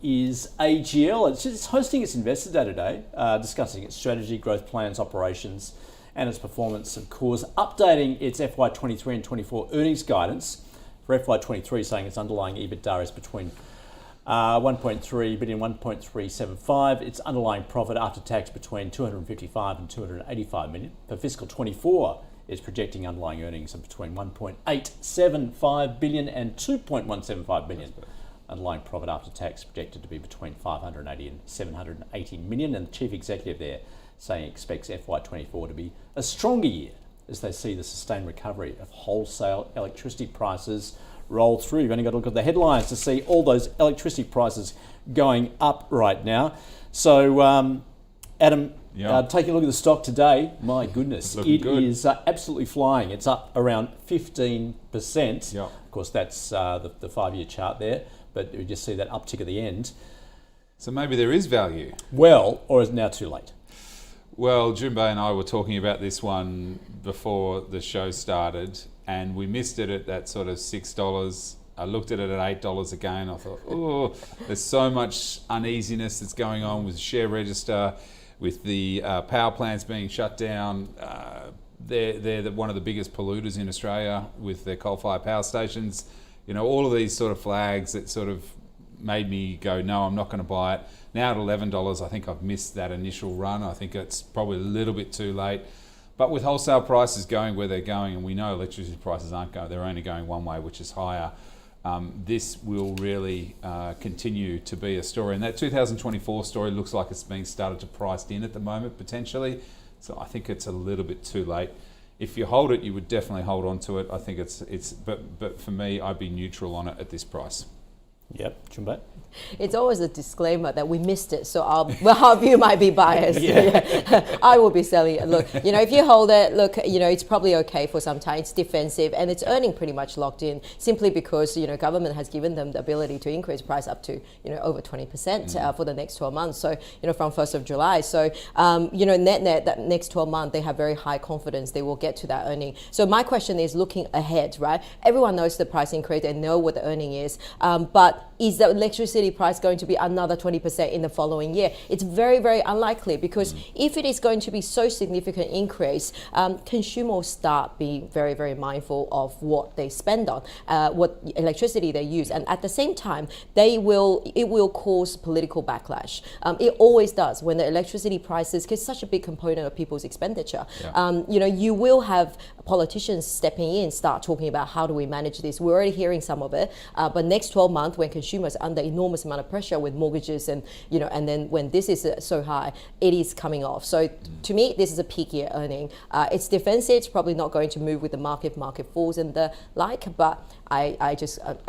is AGL. It's hosting its Investor Day today, discussing its strategy, growth plans, operations, and its performance, of course, updating its FY23 and 24 earnings guidance. For FY23, saying its underlying EBITDA is between 1.3 billion, 1.375. Its underlying profit after tax between 255 and 285 million. For fiscal 24, it's projecting underlying earnings of between 1.875 billion and 2.175 billion. Underlying profit after tax projected to be between 580 and 780 million. And the chief executive there saying expects FY24 to be a stronger year as they see the sustained recovery of wholesale electricity prices roll through. You've only got to look at the headlines to see all those electricity prices going up right now. So, Adam, taking a look at the stock today, my goodness, it is absolutely flying. It's up around 15%. Yep. Of course, that's the 5-year chart there, but we just see that uptick at the end. So maybe there is value. Well, or is it now too late? Well, Jun Bei and I were talking about this one before the show started, and we missed it at that sort of $6. I looked at it at $8 again. I thought, oh, there's so much uneasiness that's going on with the share register, with the power plants being shut down. They're one of the biggest polluters in Australia with their coal-fired power stations. You know, all of these sort of flags that sort of made me go, no, I'm not going to buy it. Now at $11, I think I've missed that initial run. I think it's probably a little bit too late. But with wholesale prices going where they're going, and we know electricity prices aren't going, they're only going one way, which is higher, this will really continue to be a story. And that 2024 story looks like it's being started to price in at the moment, potentially. So I think it's a little bit too late. If you hold it, you would definitely hold on to it. I think but for me, I'd be neutral on it at this price. Yep, Jun Bei? It's always a disclaimer that we missed it, so our view might be biased. Yeah. I will be selling it. Look, if you hold it, look, it's probably okay for some time. It's defensive and it's earning pretty much locked in simply because, government has given them the ability to increase price up to, over 20% for the next 12 months. So, from 1st of July. So, net, that next 12 months, they have very high confidence they will get to that earning. So my question is looking ahead, right? Everyone knows the price increase, they know what the earning is, but is the electricity price going to be another 20% in the following year? It's very, very unlikely because if it is going to be so significant increase, consumers start being very, very mindful of what they spend on, what electricity they use. And at the same time, it will cause political backlash. It always does when the electricity prices, because it's such a big component of people's expenditure. Yeah. You will have politicians stepping in, start talking about how do we manage this. We're already hearing some of it, but next 12 months when consumers are under enormous amount of pressure with mortgages and and then when this is so high, it is coming off. So to me, this is a peak year earning. It's defensive. It's probably not going to move with the market falls and the like. But I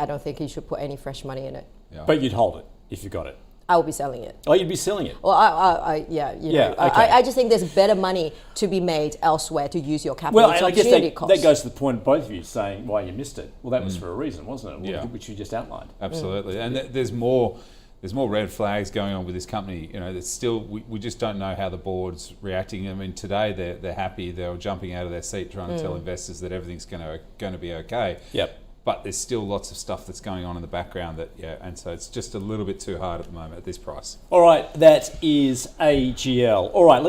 don't think you should put any fresh money in it. Yeah. But you'd hold it if you got it. I will be selling it. Oh, you'd be selling it? Well, I just think there's better money to be made elsewhere to use your capital. Well, and I guess that goes to the point of both of you saying why you missed it. Well, that was for a reason, wasn't it? Yeah. Which you just outlined. Absolutely. And there's more red flags going on with this company. There's still, we just don't know how the board's reacting. I mean, today they're happy. They're jumping out of their seat trying to tell investors that everything's going to be okay. Yep. But there's still lots of stuff that's going on in the background and so it's just a little bit too hard at the moment at this price. All right, that is AGL. All right.